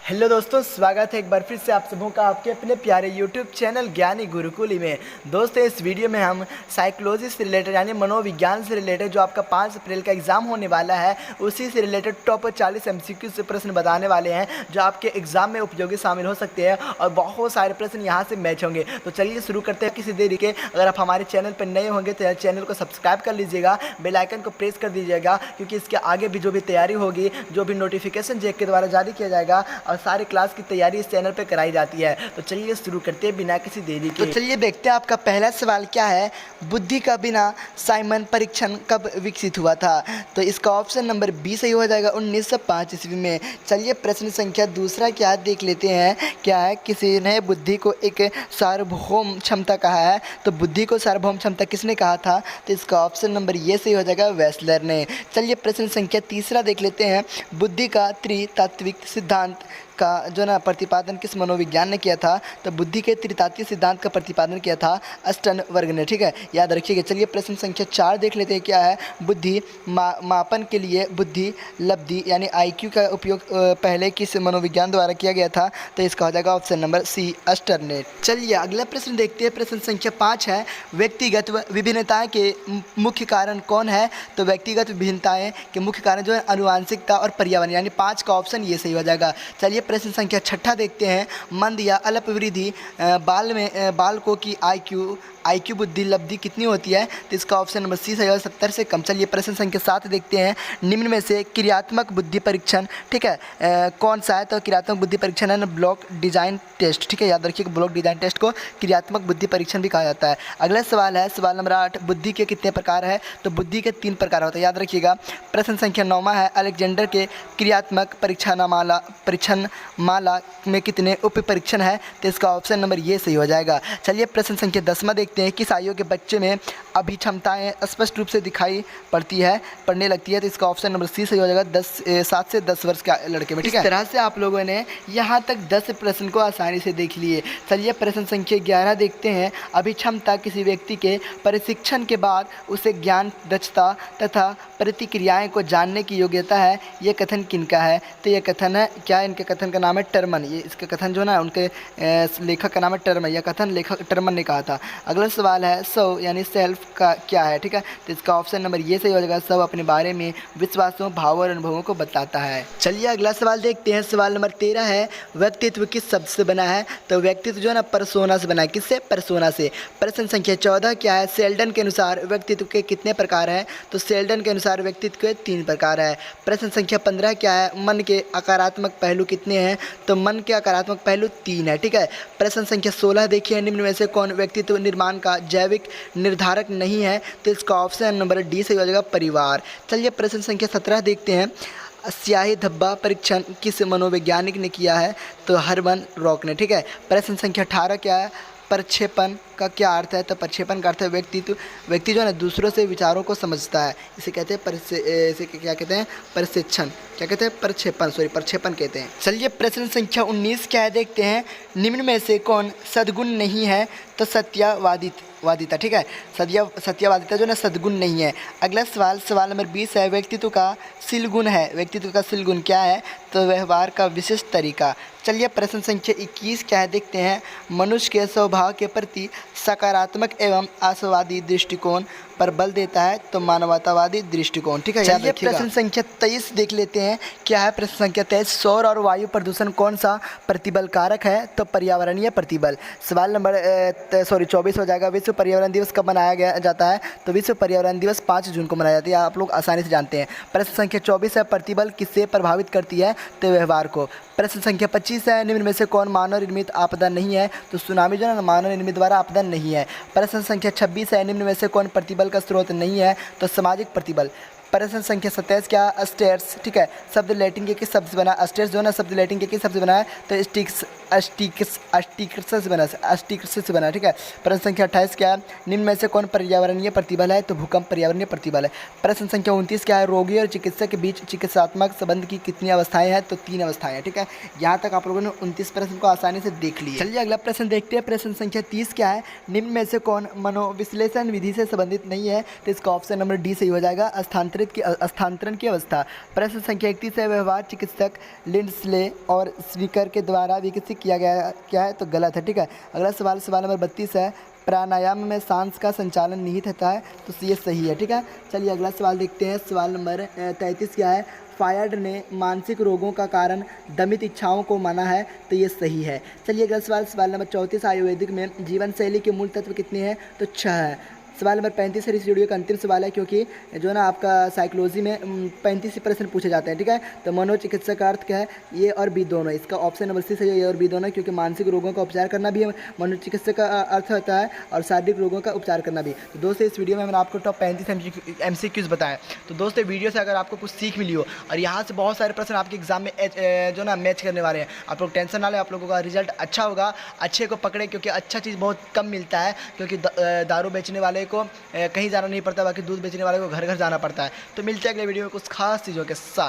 Hello दोस्तों, स्वागत है एक बार फिर से आप सबों का आपके अपने प्यारे यूट्यूब चैनल ज्ञानी गुरुकुली में। दोस्तों, इस वीडियो में हम साइकोलॉजी से रिलेटेड यानी मनोविज्ञान से रिलेटेड जो आपका 5 अप्रैल का एग्ज़ाम होने वाला है उसी से रिलेटेड टॉप 40 एमसीक्यू से प्रश्न बताने वाले हैं जो आपके एग्ज़ाम में उपयोगी शामिल हो सकते हैं और बहुत सारे प्रश्न यहाँ से मैच होंगे। तो चलिए शुरू करते हैं किसी देरी के। अगर आप हमारे चैनल पर नए होंगे तो चैनल को सब्सक्राइब कर लीजिएगा, बेल आइकन को प्रेस कर दीजिएगा, क्योंकि इसके आगे भी जो भी तैयारी होगी, जो भी नोटिफिकेशन जेक के द्वारा जारी किया जाएगा और सारी क्लास की तैयारी इस चैनल पे कराई जाती है। तो चलिए शुरू करते हैं बिना किसी देरी के। तो चलिए देखते हैं आपका पहला सवाल क्या है। बुद्धि का बिना साइमन परीक्षण कब विकसित हुआ था? तो इसका ऑप्शन नंबर बी सही हो जाएगा 1905 ईस्वी में। चलिए प्रश्न संख्या दूसरा क्या देख लेते हैं। क्या है, किसी ने बुद्धि को एक सार्वभौम क्षमता कहा है। तो बुद्धि को सार्वभौम क्षमता किसने कहा था? तो इसका ऑप्शन नंबर ये सही हो जाएगा वेस्लर ने। चलिए प्रश्न संख्या तीसरा देख लेते हैं। बुद्धि का त्रितात्विक सिद्धांत का जो ना प्रतिपादन किस मनोविज्ञान ने किया था? तो बुद्धि के त्रितात्विक सिद्धांत का प्रतिपादन किया था अस्टनबर्ग ने। ठीक है, याद रखिएगा। चलिए प्रश्न संख्या 4 देख लेते हैं। क्या है, बुद्धि मापन के लिए बुद्धि लब्धि यानी आईक्यू का उपयोग पहले किस मनोविज्ञान द्वारा किया गया था? तो इसका हो जाएगा ऑप्शन नंबर सी अस्टर ने। चलिए अगला प्रश्न देखते हैं। प्रश्न संख्या 5 है, व्यक्तिगत विभिन्नताएं के मुख्य कारण कौन है? तो व्यक्तिगत विभिन्नताएं के मुख्य कारण जो है अनुवांशिकता और पर्यावरण, यानी 5 का ऑप्शन ये सही हो जाएगा। चलिए प्रश्न संख्या 6 देखते हैं। मंद या अल्प वृद्धि बालकों की आईक्यू बुद्धि लब्धि कितनी होती है? तो इसका ऑप्शन नंबर सी सही है 70 से कम। चलिए प्रश्न संख्या 7 देखते हैं। निम्न में से क्रियात्मक बुद्धि परीक्षण ठीक है कौन सा है? तो क्रियात्मक बुद्धि परीक्षण है ना ब्लॉक डिजाइन टेस्ट। ठीक है, याद रखिए ब्लॉक डिजाइन टेस्ट को क्रियात्मक बुद्धि परीक्षण भी कहा जाता है। अगला सवाल है सवाल नंबर 8, बुद्धि के कितने प्रकार है? तो बुद्धि के 3 प्रकार होते हैं, याद रखिएगा। प्रश्न संख्या 9 है, अलेक्जेंडर के क्रियात्मक परीक्षण माला में कितने उप परीक्षण है? तो इसका ऑप्शन नंबर ये सही हो जाएगा। चलिए प्रश्न संख्या 10 देखते हैं। किस आयु के बच्चे में अभिक्षमताएं स्पष्ट रूप से दिखाई पड़ने लगती है? तो इसका ऑप्शन नंबर सी सही हो जाएगा 7 से 10 वर्ष के लड़के में। ठीक है, इस तरह से आप लोगों ने यहाँ तक 10 प्रश्न को आसानी से देख लिए। चलिए प्रश्न संख्या 11 देखते हैं। अभिक्षमता किसी व्यक्ति के प्रशिक्षण के बाद उसे ज्ञान, दक्षता तथा प्रतिक्रियाएं को जानने की योग्यता है। ये कथन किनका है? तो ये कथन है क्या, इनके कथन का नाम है टर्मन। ये इसके कथन जो ना उनके लेखक का नाम है टर्मन। यह कथन लेखक टर्मन ने कहा था। अगला सवाल है सव यानी सेल्फ का क्या है? ठीक है, तो इसका ऑप्शन नंबर ये सही हो जाएगा। सव अपने बारे में विश्वासों, भावों और अनुभवों को बताता है। चलिए अगला सवाल देखते हैं। सवाल नंबर 13 है, व्यक्तित्व किस शब्द से बना है? तो व्यक्तित्व जो है ना पर्सोना से बना है। किससे? पर्सोना से। प्रश्न संख्या 14 क्या है, सेल्डन के अनुसार व्यक्तित्व के कितने प्रकार हैं? तो सेल्डन के अनुसार व्यक्तित्व के 3 प्रकार है। प्रश्न संख्या 15 क्या है, मन के आकारात्मक पहलू कितने हैं? तो मन के आकारात्मक पहलू 3 है। ठीक है, प्रश्न संख्या 16 देखिए। निम्न में से कौन व्यक्तित्व निर्माण का जैविक निर्धारक नहीं है? तो इसका ऑप्शन नंबर डी सही हो जाएगा परिवार। चलिए प्रश्न संख्या 17 देखते हैं। स्याही धब्बा परीक्षण किस मनोवैज्ञानिक ने किया है? तो हर्मन रॉक ने। ठीक है, प्रश्न संख्या 18 क्या है, प्रक्षेपण का क्या अर्थ है? तो प्रक्षेपण का अर्थ है व्यक्ति जो है ना दूसरों से विचारों को समझता है। इसे कहते हैं इसे क्या कहते हैं? प्रशिक्षण। क्या कहते हैं? प्रक्षेपण कहते हैं। चलिए प्रश्न संख्या 19 क्या है देखते हैं। निम्न में से कौन सद्गुण नहीं है? तो सत्यवादिता। ठीक है, सत्यवादिता जो ना सद्गुण नहीं है। अगला सवाल नंबर 20 है, व्यक्तित्व का शील गुण है। व्यक्तित्व का शील गुण क्या है? तो व्यवहार का विशिष्ट तरीका। चलिए प्रश्न संख्या 21 क्या है देखते हैं। मनुष्य के स्वभाव के प्रति सकारात्मक एवं आशावादी दृष्टिकोण पर बल देता है। तो मानवतावादी दृष्टिकोण। ठीक है, चलिए प्रश्न संख्या 23 देख लेते हैं। क्या है प्रश्न संख्या 23, सौर और वायु प्रदूषण कौन सा प्रतिबल कारक है? तो पर्यावरणीय प्रतिबल। सवाल नंबर 24 हो जाएगा। विश्व पर्यावरण दिवस कब मनाया जाता है? तो विश्व पर्यावरण दिवस 5 जून को मनाया जाता है। आप लोग आसानी से जानते हैं। प्रश्न संख्या 24 है, प्रतिबल किससे प्रभावित करती है? तो व्यवहार को। प्रश्न संख्या 25 है, निम्न में से कौन मानव निर्मित आपदा नहीं है? तो सुनामी जो है ना मानव निर्मित द्वारा आपदा नहीं है। प्रश्न संख्या 26 है, निम्न में से कौन प्रतिबल का स्रोत नहीं है? तो सामाजिक प्रतिबल। प्रश्न संख्या 27 क्या, अस्टेर्स। ठीक है, शब्द लैटिन के किस शब्द से बना? अस्टेर्स जो है ना शब्द लैटिन के किस शब्द से बना है? तो स्टिक्स अस्टिकस से बना, ठीक है। प्रश्न संख्या 28 क्या है, निम्न में से कौन पर्यावरणीय प्रतिबल है, तो भूकंप पर्यावरणीय प्रतिबल है। प्रश्न संख्या 29 क्या है, रोगी और चिकित्सक के बीच चिकित्सात्मक संबंध की कितनी अवस्थाएं हैं, तो 3 अवस्थाएं हैं, ठीक है। यहाँ तक आप लोगों ने 29 प्रश्न को आसानी से देख लिया। चलिए अगला प्रश्न देखते हैं। प्रश्न संख्या 30 क्या है, निम्न में से कौन मनोविश्लेषण विधि से संबंधित नहीं है, तो इसका ऑप्शन नंबर डी सही हो जाएगा, स्थानांतरण की अवस्था। प्रश्न संख्या 31 है, व्यवहार चिकित्सक लिंडस्ले और स्वीकर के द्वारा विकसित किया गया क्या है, तो गलत है, ठीक है। अगला सवाल नंबर 32 है, प्राणायाम में सांस का संचालन निहित होता है, तो ये सही है, ठीक है। चलिए अगला सवाल देखते हैं। सवाल नंबर 33 क्या है, फायड ने मानसिक रोगों का कारण दमित इच्छाओं को माना है, तो ये सही है। चलिए अगला सवाल नंबर 34, आयुर्वेदिक में जीवन शैली के मूल तत्व कितने हैं, तो 6 है। सवाल नंबर 35 है, इस वीडियो का अंतिम सवाल है, क्योंकि जो है ना आपका साइकोलॉजी में 35 प्रश्न पूछे जाते हैं, ठीक है। तो मनोचिकित्सक का अर्थ क्या है, ये और बी दोनों, इसका ऑप्शन नंबर सी सही है, ये और बी दोनों, क्योंकि मानसिक रोगों का उपचार करना भी मनोचिकित्सक का अर्थ होता है और शारीरिक रोगों का उपचार करना भी। तो दोस्तों इस वीडियो में मैंने आपको टॉप 35 MCQs बताए। तो दोस्तों वीडियो से अगर आपको कुछ सीख मिली हो और यहाँ से बहुत सारे प्रश्न आपके एग्जाम में जो ना मैच करने वाले हैं, आप लोग टेंशन ना लें, आप लोगों का रिजल्ट अच्छा होगा। अच्छे को पकड़े, क्योंकि अच्छा चीज़ बहुत कम मिलता है, क्योंकि दारू बेचने वाले को कहीं जाना नहीं पड़ता, बाकी दूध बेचने वाले को घर घर जाना पड़ता है। तो मिलते हैं अगले वीडियो में कुछ खास चीज़ों के साथ।